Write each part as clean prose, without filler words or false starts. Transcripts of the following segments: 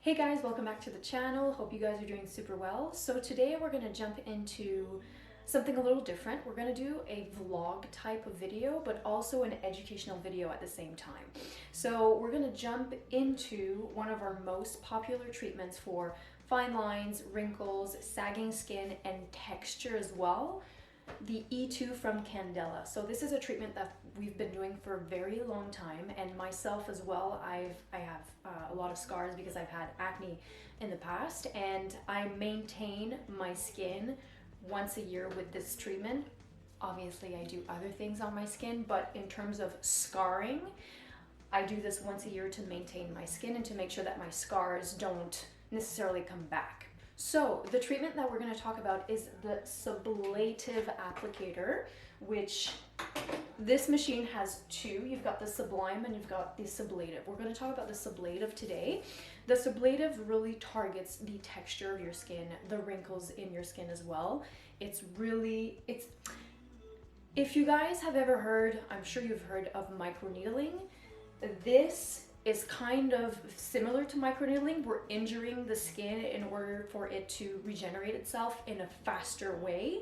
Hey guys, welcome back to the channel. Hope you guys are doing super well. So today we're going to jump into something a little different. We're going to do a vlog type of video, but also an educational video at the same time. So we're going to jump into one of our most popular treatments for fine lines, wrinkles, sagging skin, and texture as well. The E2 from Candela. So this is a treatment that we've been doing for a very long time, and myself as well. I have a lot of scars because I've had acne in the past, and I maintain my skin once a year with this treatment. Obviously I do other things on my skin, but in terms of scarring, I do this once a year to maintain my skin and to make sure that my scars don't necessarily come back. So the treatment that we're going to talk about is the Sublative applicator, which this machine has two. You've got the Sublime and you've got the Sublative. We're going to talk about the Sublative today. The Sublative really targets the texture of your skin, the wrinkles in your skin as well. If you guys have ever heard, I'm sure you've heard of microneedling. This is kind of similar to microneedling. We're injuring the skin in order for it to regenerate itself in a faster way,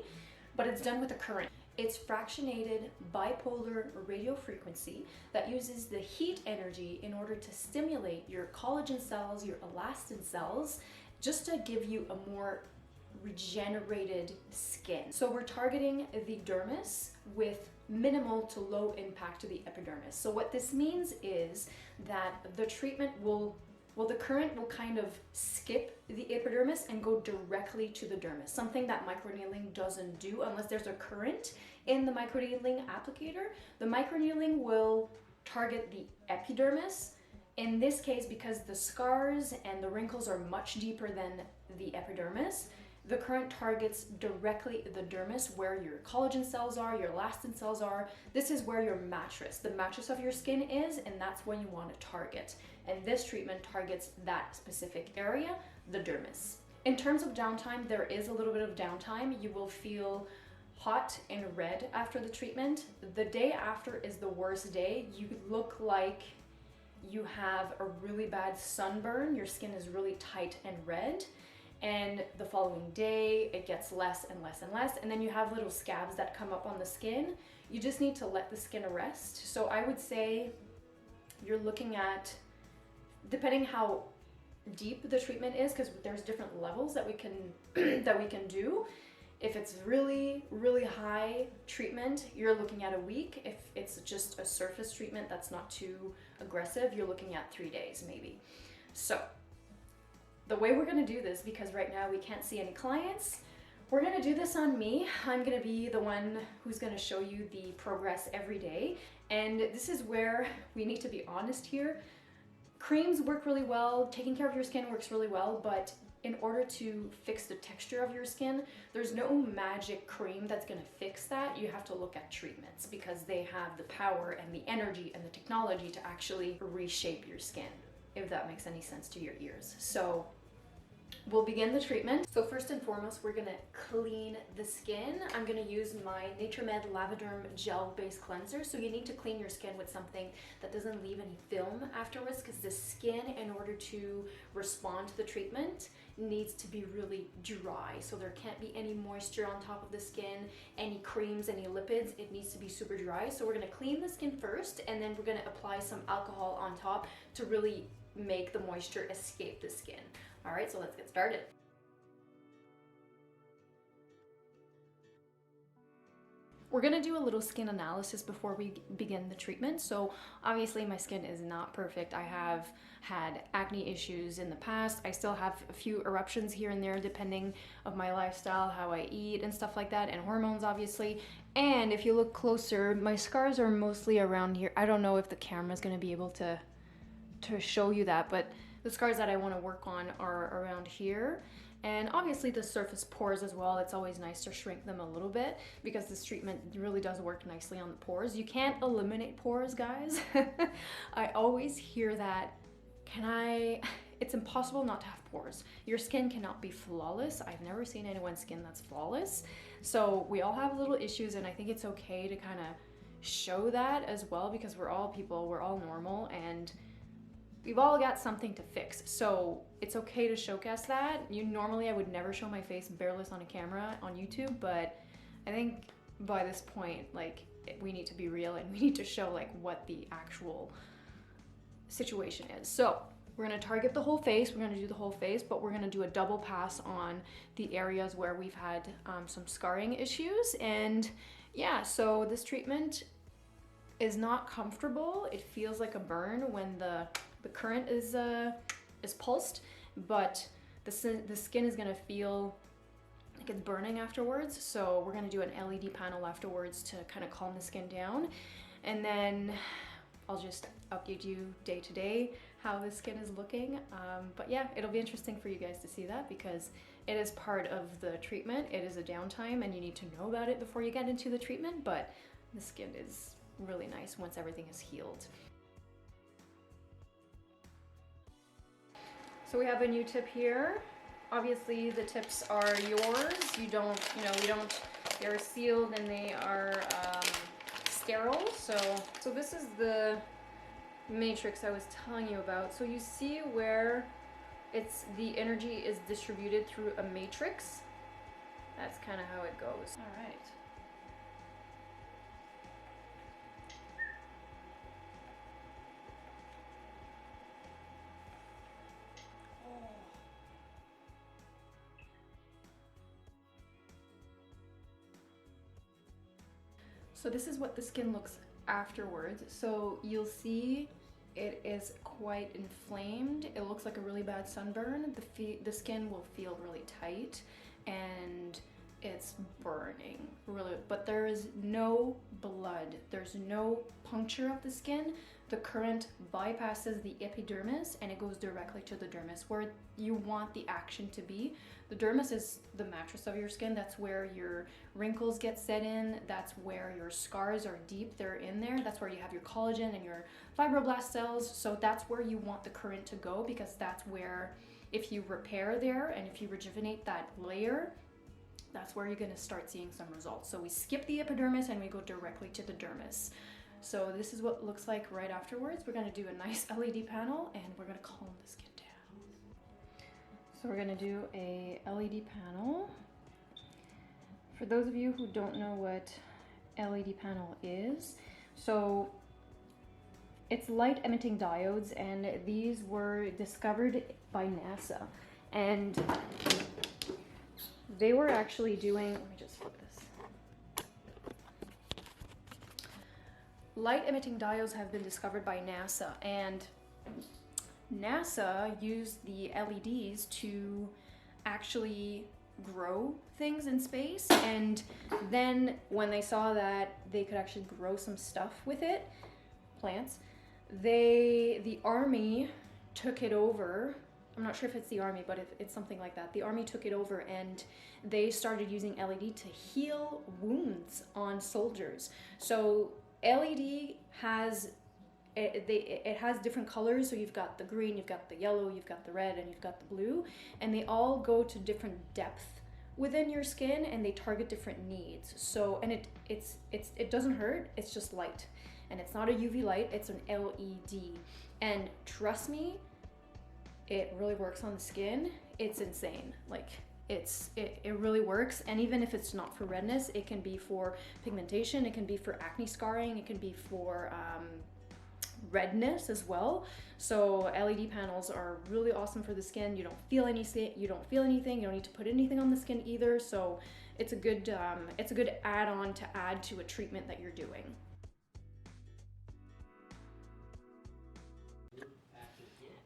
but it's done with a current. It's fractionated bipolar radio frequency that uses the heat energy in order to stimulate your collagen cells, your elastin cells, just to give you a more regenerated skin. So we're targeting the dermis with minimal to low impact to the epidermis. So what this means is that the treatment the current will kind of skip the epidermis and go directly to the dermis, something that microneedling doesn't do unless there's a current in the microneedling applicator. The microneedling will target the epidermis. In this case, because the scars and the wrinkles are much deeper than the epidermis, the current targets directly the dermis, where your collagen cells are, your elastin cells are. This is where your mattress, the mattress of your skin is, and that's when you want to target. And this treatment targets that specific area, the dermis. In terms of downtime, there is a little bit of downtime. You will feel hot and red after the treatment. The day after is the worst day. You look like you have a really bad sunburn. Your skin is really tight and red. And the following day, it gets less and less and less. And then you have little scabs that come up on the skin. You just need to let the skin rest. So I would say you're looking at, depending how deep the treatment is, because there's different levels that we can do. If it's really, really high treatment, you're looking at a week. If it's just a surface treatment that's not too aggressive, you're looking at 3 days maybe. So the way we're gonna do this, because right now we can't see any clients, we're gonna do this on me. I'm gonna be the one who's gonna show you the progress every day. And this is where we need to be honest here. Creams work really well, taking care of your skin works really well, but in order to fix the texture of your skin, there's no magic cream that's gonna fix that. You have to look at treatments because they have the power and the energy and the technology to actually reshape your skin, if that makes any sense to your ears. So we'll begin the treatment. So first and foremost, we're gonna clean the skin. I'm gonna use my NatureMed Lavaderm gel-based cleanser. So you need to clean your skin with something that doesn't leave any film afterwards, because the skin, in order to respond to the treatment, needs to be really dry. So there can't be any moisture on top of the skin, any creams, any lipids. It needs to be super dry. So we're gonna clean the skin first, and then we're gonna apply some alcohol on top to really make the moisture escape the skin. All right, so let's get started. We're gonna do a little skin analysis before we begin the treatment. So obviously my skin is not perfect. I have had acne issues in the past. I still have a few eruptions here and there depending of my lifestyle, how I eat and stuff like that, and hormones obviously. And if you look closer, my scars are mostly around here. I don't know if the camera's gonna be able to show you that, but the scars that I want to work on are around here. And obviously the surface pores as well. It's always nice to shrink them a little bit because this treatment really does work nicely on the pores. You can't eliminate pores, guys. I always hear that. It's impossible not to have pores. Your skin cannot be flawless. I've never seen anyone's skin that's flawless. So we all have little issues, and I think it's okay to kind of show that as well, because we're all people, we're all normal, and we've all got something to fix, so it's okay to showcase that. Normally I would never show my face bareless on a camera on YouTube, but I think by this point, like, we need to be real and we need to show like what the actual situation is. So we're gonna target the whole face, we're gonna do the whole face, but we're gonna do a double pass on the areas where we've had some scarring issues. And yeah, so this treatment is not comfortable. It feels like a burn when the current is pulsed, but the skin is gonna feel like it's burning afterwards. So we're gonna do an LED panel afterwards to kind of calm the skin down. And then I'll just update you day to day how the skin is looking. But yeah, it'll be interesting for you guys to see that because it is part of the treatment. It is a downtime and you need to know about it before you get into the treatment, but the skin is really nice once everything is healed. So we have a new tip here. Obviously the tips are yours. They're sealed and they are sterile. So this is the matrix I was telling you about. So you see where the energy is distributed through a matrix. That's kind of how it goes. All right. So this is what the skin looks afterwards. So you'll see it is quite inflamed. It looks like a really bad sunburn. The skin will feel really tight and it's burning, really, but there is no blood. There's no puncture of the skin. The current bypasses the epidermis and it goes directly to the dermis where you want the action to be. The dermis is the mattress of your skin. That's where your wrinkles get set in. That's where your scars are deep. They're in there. That's where you have your collagen and your fibroblast cells. So that's where you want the current to go because that's where, if you repair there and if you rejuvenate that layer, that's where you're going to start seeing some results. So we skip the epidermis and we go directly to the dermis. So this is what it looks like right afterwards. We're going to do a nice LED panel and we're going to calm the skin down. So we're going to do a LED panel. For those of you who don't know what LED panel is, so it's light emitting diodes and these were discovered by NASA. And they were actually doing, let me just flip this. Light emitting diodes have been discovered by NASA, and NASA used the LEDs to actually grow things in space. And then when they saw that they could actually grow some stuff with it, plants, the army took it over. I'm not sure if it's the army, but it's something like that. The army took it over and they started using LED to heal wounds on soldiers. So LED has, it has different colors. So you've got the green, you've got the yellow, you've got the red, and you've got the blue. And they all go to different depth within your skin and they target different needs. So, and it doesn't hurt, it's just light. And it's not a UV light, it's an LED. And trust me, it really works on the skin. It's insane. Like it really works. And even if it's not for redness, it can be for pigmentation, it can be for acne scarring, it can be for redness as well. So LED panels are really awesome for the skin. You don't feel anything, you don't need to put anything on the skin either. So it's a good add-on to add to a treatment that you're doing.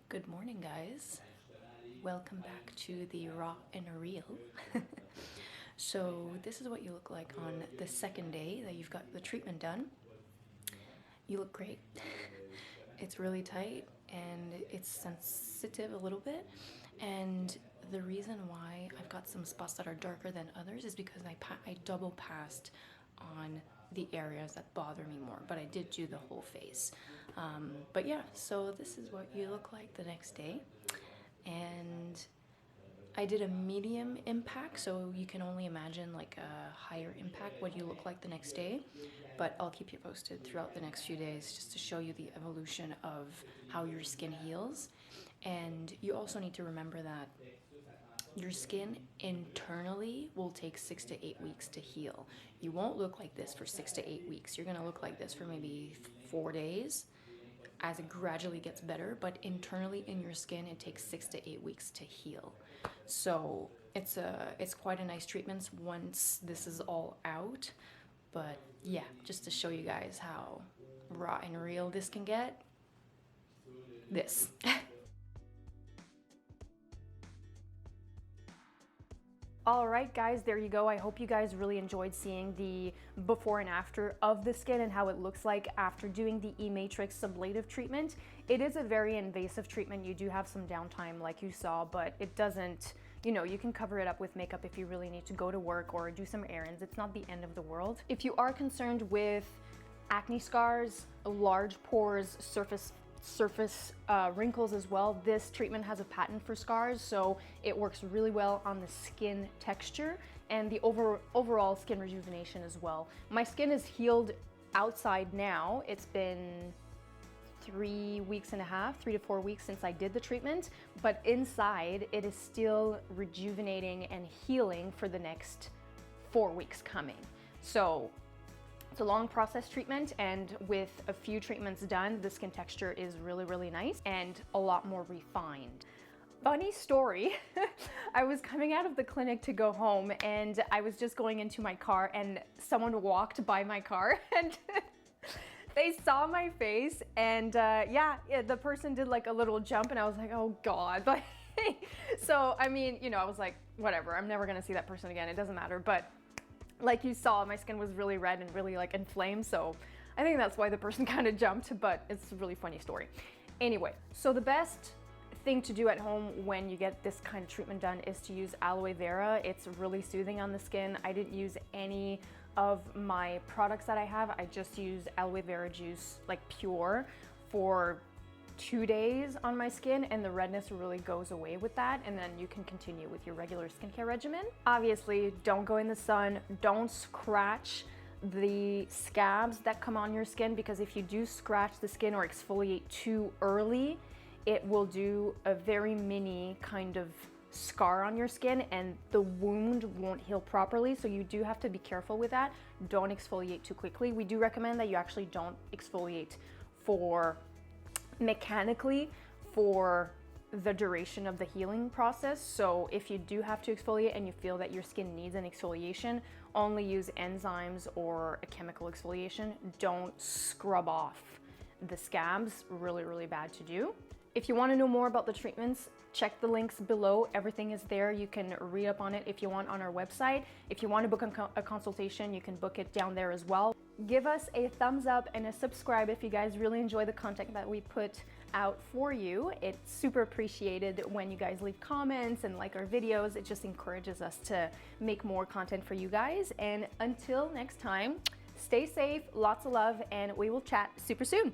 Good morning, guys. Welcome back to the raw and real. So this is what you look like on the second day that you've got the treatment done. You look great. It's really tight and it's sensitive a little bit. And the reason why I've got some spots that are darker than others is because I double passed on the areas that bother me more, but I did do the whole face. But yeah, so this is what you look like the next day. And I did a medium impact, so you can only imagine like a higher impact what you look like the next day, but I'll keep you posted throughout the next few days just to show you the evolution of how your skin heals. And you also need to remember that your skin internally will take 6 to 8 weeks to heal. You won't look like this for 6 to 8 weeks. You're gonna look like this for maybe 4 days as it gradually gets better, but internally in your skin, it takes 6 to 8 weeks to heal. So it's quite a nice treatment once this is all out. But yeah, just to show you guys how raw and real this can get, this. All right, guys, there you go. I hope you guys really enjoyed seeing the before and after of the skin and how it looks like after doing the EMatrix Sublative treatment. It is a very invasive treatment. You do have some downtime like you saw, but it doesn't, you know, you can cover it up with makeup if you really need to go to work or do some errands. It's not the end of the world. If you are concerned with acne scars, large pores, surface wrinkles as well, this treatment has a patent for scars, so it works really well on the skin texture and the overall skin rejuvenation as well. My skin is healed outside now. It's been 3 weeks and a half, 3 to 4 weeks since I did the treatment, but inside it is still rejuvenating and healing for the next 4 weeks coming. So it's a long process treatment, and with a few treatments done, the skin texture is really, really nice and a lot more refined. Funny story, I was coming out of the clinic to go home and I was just going into my car and someone walked by my car and they saw my face and yeah, the person did like a little jump and I was like, oh God. But so, I mean, you know, I was like, whatever, I'm never gonna see that person again. It doesn't matter. But like you saw, my skin was really red and really like inflamed, so I think that's why the person kind of jumped, but it's a really funny story. Anyway, so the best thing to do at home when you get this kind of treatment done is to use aloe vera. It's really soothing on the skin. I didn't use any of my products that I have. I just used aloe vera juice, like pure, for 2 days on my skin, and the redness really goes away with that, and then you can continue with your regular skincare regimen. Obviously, don't go in the sun, don't scratch the scabs that come on your skin, because if you do scratch the skin or exfoliate too early, it will do a very mini kind of scar on your skin and the wound won't heal properly, so you do have to be careful with that. Don't exfoliate too quickly. We do recommend that you actually don't exfoliate mechanically for the duration of the healing process. So if you do have to exfoliate and you feel that your skin needs an exfoliation, only use enzymes or a chemical exfoliation. Don't scrub off the scabs. Really, really bad to do. If you want to know more about the treatments, check the links below. Everything is there. You can read up on it if you want on our website. If you want to book a consultation, you can book it down there as well. Give us a thumbs up and a subscribe if you guys really enjoy the content that we put out for you. It's super appreciated when you guys leave comments and like our videos. It just encourages us to make more content for you guys. And until next time, stay safe, lots of love, and we will chat super soon.